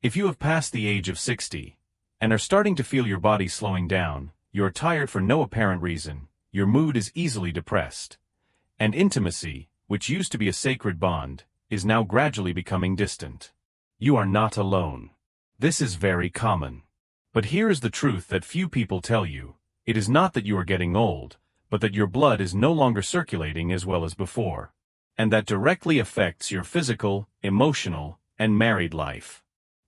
If you have passed the age of 60 and are starting to feel your body slowing down, you are tired for no apparent reason, your mood is easily depressed, and intimacy, which used to be a sacred bond, is now gradually becoming distant. You are not alone. This is very common. But here is the truth that few people tell you. It is not that you are getting old, but that your blood is no longer circulating as well as before. And that directly affects your physical, emotional, and married life.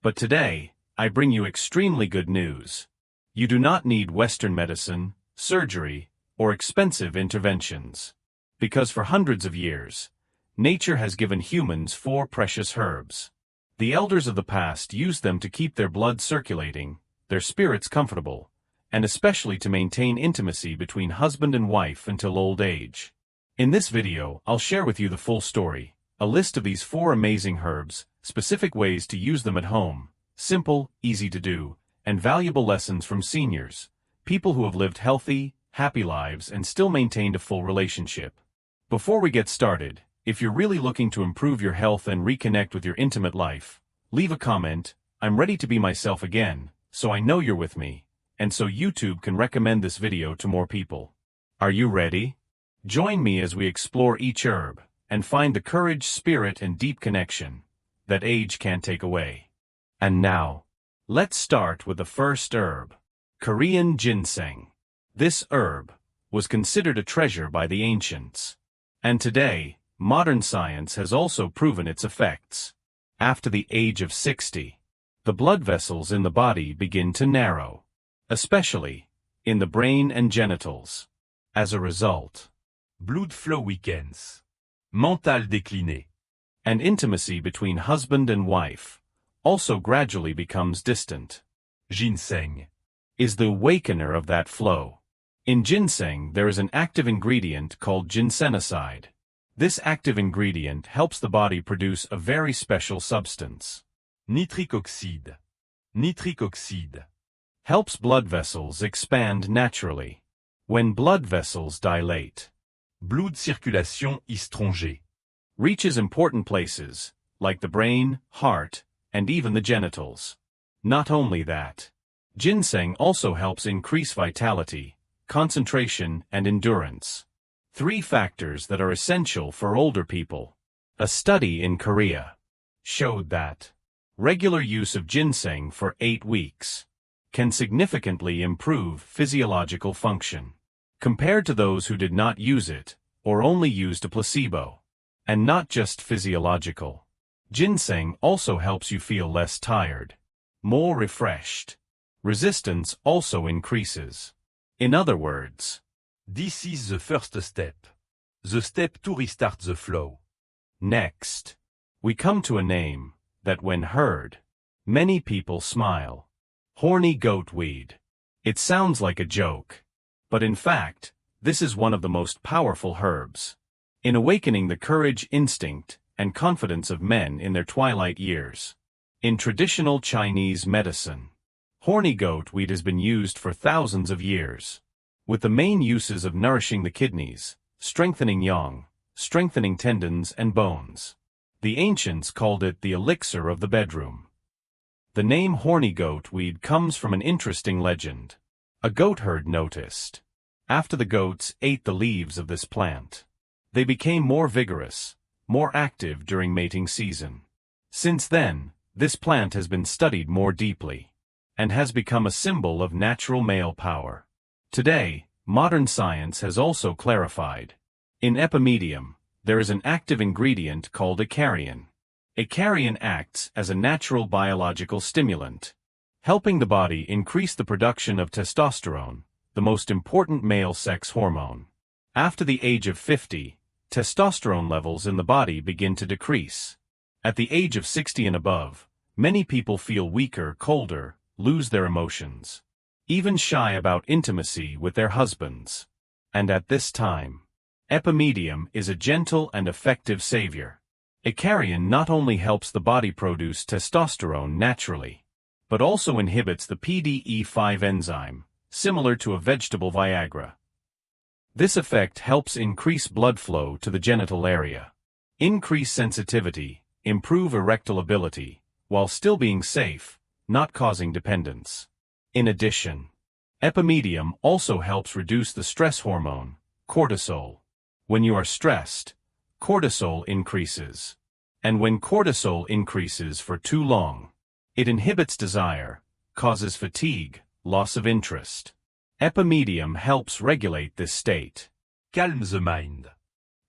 But today, I bring you extremely good news. You do not need Western medicine, surgery, or expensive interventions. Because for hundreds of years, nature has given humans 4 precious herbs. The elders of the past used them to keep their blood circulating, their spirits comfortable, and especially to maintain intimacy between husband and wife until old age. In this video, I'll share with you the full story, a list of these 4 amazing herbs, specific ways to use them at home, simple, easy to do, and valuable lessons from seniors, people who have lived healthy, happy lives and still maintained a full relationship. Before we get started, if you're really looking to improve your health and reconnect with your intimate life, leave a comment. I'm ready to be myself again, so I know you're with me, and so YouTube can recommend this video to more people. Are you ready? Join me as we explore each herb and find the courage, spirit, and deep connection that age can't take away. And now, let's start with the first herb, Korean ginseng. This herb was considered a treasure by the ancients, and today, modern science has also proven its effects. After the age of 60, the blood vessels in the body begin to narrow, especially in the brain and genitals. As a result, blood flow weakens, mental décliné, and intimacy between husband and wife also gradually becomes distant. Ginseng is the awakener of that flow. In ginseng there is an active ingredient called ginsenoside. This active ingredient helps the body produce a very special substance. Nitric oxide. Nitric oxide helps blood vessels expand naturally. When blood vessels dilate, blood circulation étrangère reaches important places, like the brain, heart, and even the genitals. Not only that, ginseng also helps increase vitality, concentration, and endurance. 3 factors that are essential for older people. A study in Korea showed that regular use of ginseng for 8 weeks can significantly improve physiological function, compared to those who did not use it, or only used a placebo. And not just physiological. Ginseng also helps you feel less tired, more refreshed. Resistance also increases. In other words, this is the first step. The step to restart the flow. Next, we come to a name that when heard, many people smile. Horny goatweed. It sounds like a joke, but in fact, this is one of the most powerful herbs in awakening the courage, instinct, and confidence of men in their twilight years. In traditional Chinese medicine, horny goatweed has been used for thousands of years, with the main uses of nourishing the kidneys, strengthening yang, strengthening tendons and bones. The ancients called it the elixir of the bedroom. The name horny goatweed comes from an interesting legend. A goatherd noticed, after the goats ate the leaves of this plant, they became more vigorous, more active during mating season. Since then, this plant has been studied more deeply, and has become a symbol of natural male power. Today, modern science has also clarified. In epimedium, there is an active ingredient called icariin. Icariin acts as a natural biological stimulant, helping the body increase the production of testosterone, the most important male sex hormone. After the age of 50, testosterone levels in the body begin to decrease. At the age of 60 and above, many people feel weaker, colder, lose their emotions, even shy about intimacy with their husbands. And at this time, epimedium is a gentle and effective savior. Icariin not only helps the body produce testosterone naturally, but also inhibits the PDE5 enzyme, similar to a vegetable Viagra. This effect helps increase blood flow to the genital area, increase sensitivity, improve erectile ability, while still being safe, not causing dependence. In addition, epimedium also helps reduce the stress hormone, cortisol. When you are stressed, cortisol increases. And when cortisol increases for too long, it inhibits desire, causes fatigue, loss of interest. Epimedium helps regulate this state. Calm the mind.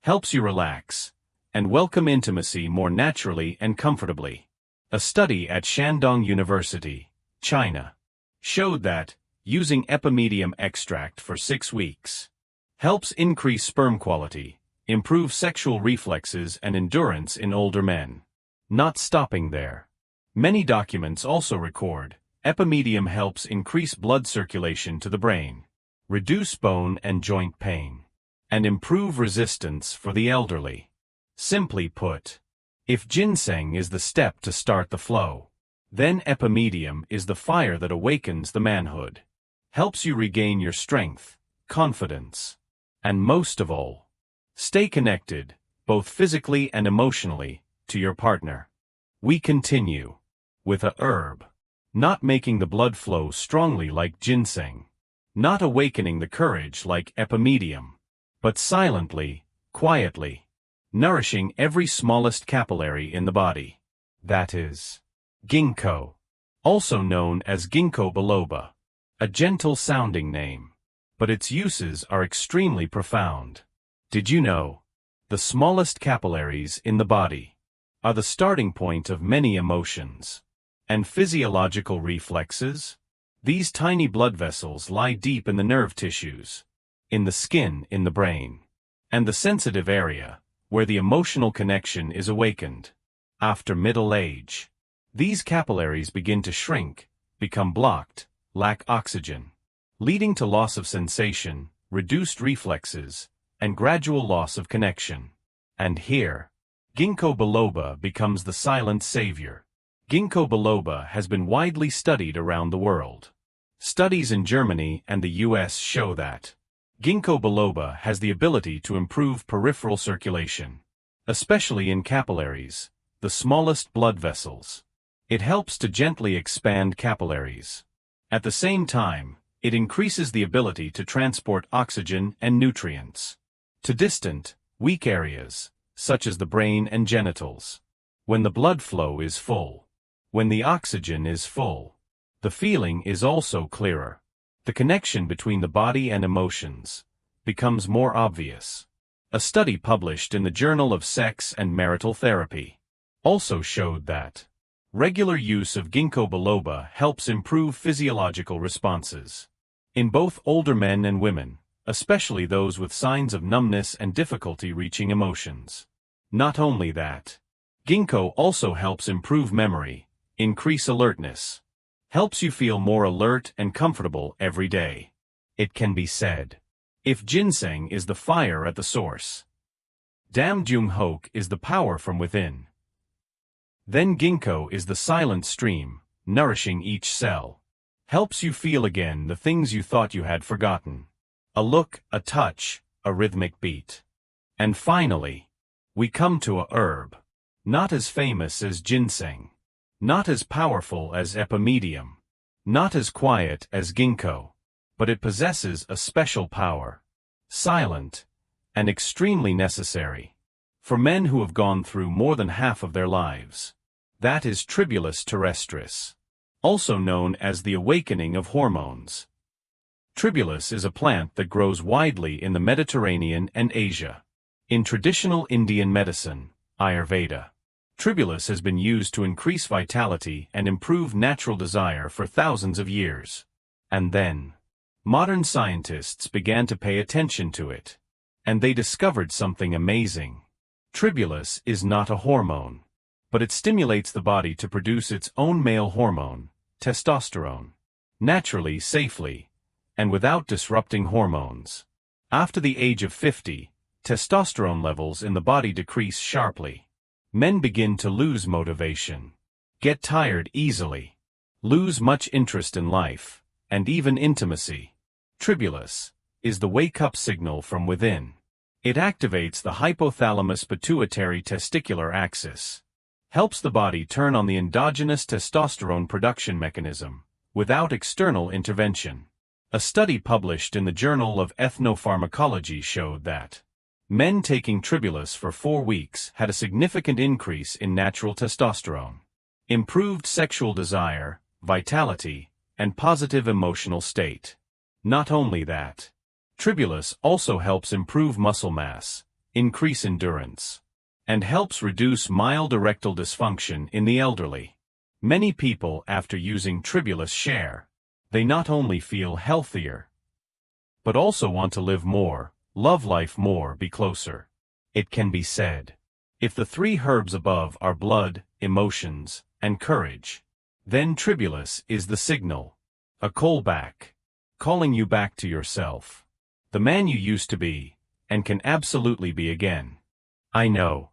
Helps you relax and welcome intimacy more naturally and comfortably. A study at Shandong University, China, showed that using epimedium extract for 6 weeks helps increase sperm quality, improve sexual reflexes and endurance in older men. Not stopping there. Many documents also record epimedium helps increase blood circulation to the brain, reduce bone and joint pain, and improve resistance for the elderly. Simply put, if ginseng is the step to start the flow, then epimedium is the fire that awakens the manhood, helps you regain your strength, confidence, and most of all, stay connected, both physically and emotionally, to your partner. We continue with a herb, not making the blood flow strongly like ginseng, not awakening the courage like epimedium, but silently, quietly, nourishing every smallest capillary in the body. That is ginkgo, also known as ginkgo biloba, a gentle-sounding name, but its uses are extremely profound. Did you know? The smallest capillaries in the body are the starting point of many emotions and physiological reflexes. These tiny blood vessels lie deep in the nerve tissues, in the skin in the brain, and the sensitive area, where the emotional connection is awakened. After middle age, these capillaries begin to shrink, become blocked, lack oxygen, leading to loss of sensation, reduced reflexes, and gradual loss of connection. And here, ginkgo biloba becomes the silent savior. Ginkgo biloba has been widely studied around the world. Studies in Germany and the US show that ginkgo biloba has the ability to improve peripheral circulation, especially in capillaries, the smallest blood vessels. It helps to gently expand capillaries. At the same time, it increases the ability to transport oxygen and nutrients to distant, weak areas, such as the brain and genitals. When the blood flow is full, when the oxygen is full, the feeling is also clearer. The connection between the body and emotions becomes more obvious. A study published in the Journal of Sex and Marital Therapy also showed that regular use of ginkgo biloba helps improve physiological responses in both older men and women, especially those with signs of numbness and difficulty reaching emotions. Not only that, ginkgo also helps improve memory, increase alertness, helps you feel more alert and comfortable every day. It can be said, if ginseng is the fire at the source, Dam Jung Hoke is the power from within, then ginkgo is the silent stream, nourishing each cell, helps you feel again the things you thought you had forgotten. A look, a touch, a rhythmic beat. And finally, we come to a herb, not as famous as ginseng, not as powerful as epimedium, not as quiet as ginkgo, but it possesses a special power, silent, and extremely necessary, for men who have gone through more than half of their lives. That is Tribulus terrestris, also known as the awakening of hormones. Tribulus is a plant that grows widely in the Mediterranean and Asia. In traditional Indian medicine, Ayurveda, Tribulus has been used to increase vitality and improve natural desire for thousands of years. And then, modern scientists began to pay attention to it, and they discovered something amazing. Tribulus is not a hormone, but it stimulates the body to produce its own male hormone, testosterone, naturally, safely, and without disrupting hormones. After the age of 50, testosterone levels in the body decrease sharply. Men begin to lose motivation, get tired easily, lose much interest in life, and even intimacy. Tribulus is the wake-up signal from within. It activates the hypothalamus-pituitary testicular axis, Helps the body turn on the endogenous testosterone production mechanism, without external intervention. A study published in the Journal of Ethnopharmacology showed that men taking Tribulus for 4 weeks had a significant increase in natural testosterone, improved sexual desire, vitality, and positive emotional state. Not only that, Tribulus also helps improve muscle mass, increase endurance, and helps reduce mild erectile dysfunction in the elderly. Many people after using Tribulus share, they not only feel healthier, but also want to live more, love life more, be closer. It can be said, if the 3 herbs above are blood, emotions, and courage, then Tribulus is the signal, a callback, calling you back to yourself, the man you used to be, and can absolutely be again. I know.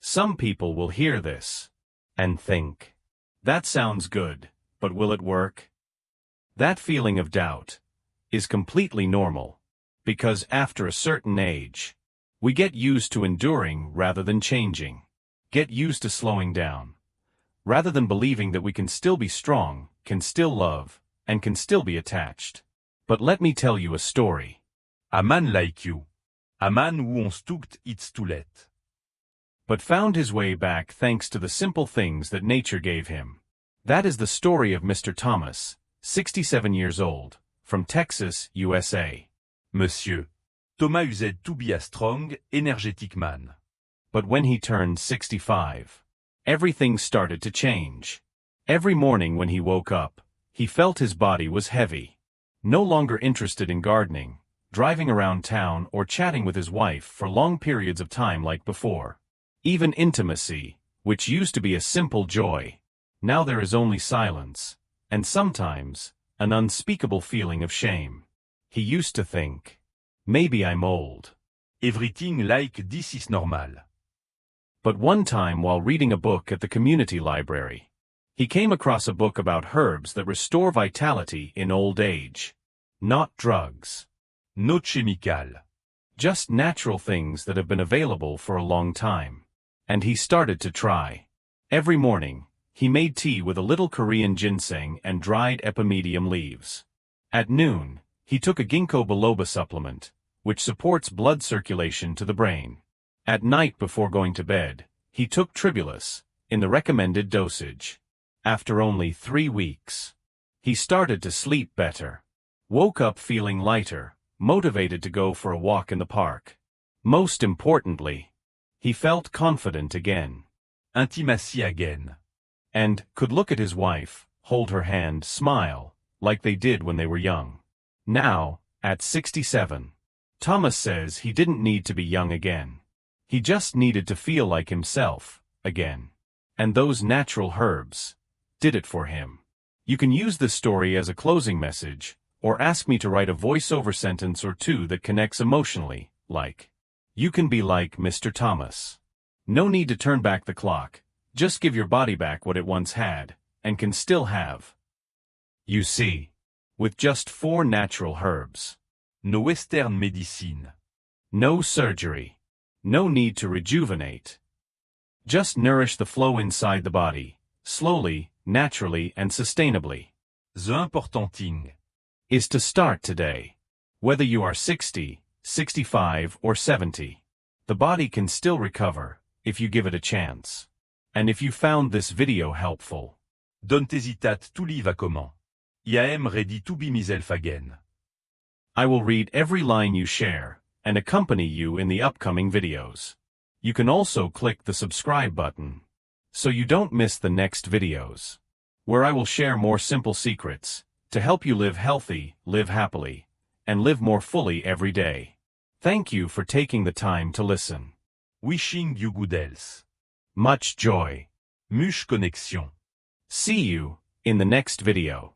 Some people will hear this and think, that sounds good, but will it work? That feeling of doubt is completely normal, because after a certain age, we get used to enduring rather than changing, get used to slowing down, rather than believing that we can still be strong, can still love, and can still be attached. But let me tell you a story. A man like you. A man who on stukt it's too late. But found his way back thanks to the simple things that nature gave him. That is the story of Mr. Thomas, 67 years old, from Texas, USA. Monsieur. Thomas used to be a strong, energetic man. But when he turned 65, everything started to change. Every morning when he woke up, he felt his body was heavy. No longer interested in gardening, driving around town, or chatting with his wife for long periods of time like before. Even intimacy, which used to be a simple joy, now there is only silence, and sometimes, an unspeakable feeling of shame. He used to think, maybe I'm old. Everything like this is normal. But one time while reading a book at the community library, he came across a book about herbs that restore vitality in old age. Not drugs. No chemical. Just natural things that have been available for a long time. And he started to try. Every morning, he made tea with a little Korean ginseng and dried epimedium leaves. At noon, he took a ginkgo biloba supplement, which supports blood circulation to the brain. At night before going to bed, he took Tribulus, in the recommended dosage. After only 3 weeks, he started to sleep better. Woke up feeling lighter, motivated to go for a walk in the park. Most importantly, he felt confident again. Intimacy again. And could look at his wife, hold her hand, smile, like they did when they were young. Now, at 67, Thomas says he didn't need to be young again. He just needed to feel like himself, again. And those natural herbs did it for him. You can use this story as a closing message, or ask me to write a voiceover sentence or two that connects emotionally, like, you can be like Mr. Thomas. No need to turn back the clock, just give your body back what it once had, and can still have. You see, with just 4 natural herbs. No Western medicine. No surgery. No need to rejuvenate. Just nourish the flow inside the body, slowly, naturally, and sustainably. The important thing is to start today. Whether you are 60, 65, or 70, the body can still recover, if you give it a chance. And if you found this video helpful, don't hesitate to leave a comment. I am ready to be myself again. I will read every line you share, and accompany you in the upcoming videos. You can also click the subscribe button, so you don't miss the next videos, where I will share more simple secrets, to help you live healthy, live happily, and live more fully every day. Thank you for taking the time to listen. Wishing you good health. Much joy. Much connection. See you in the next video.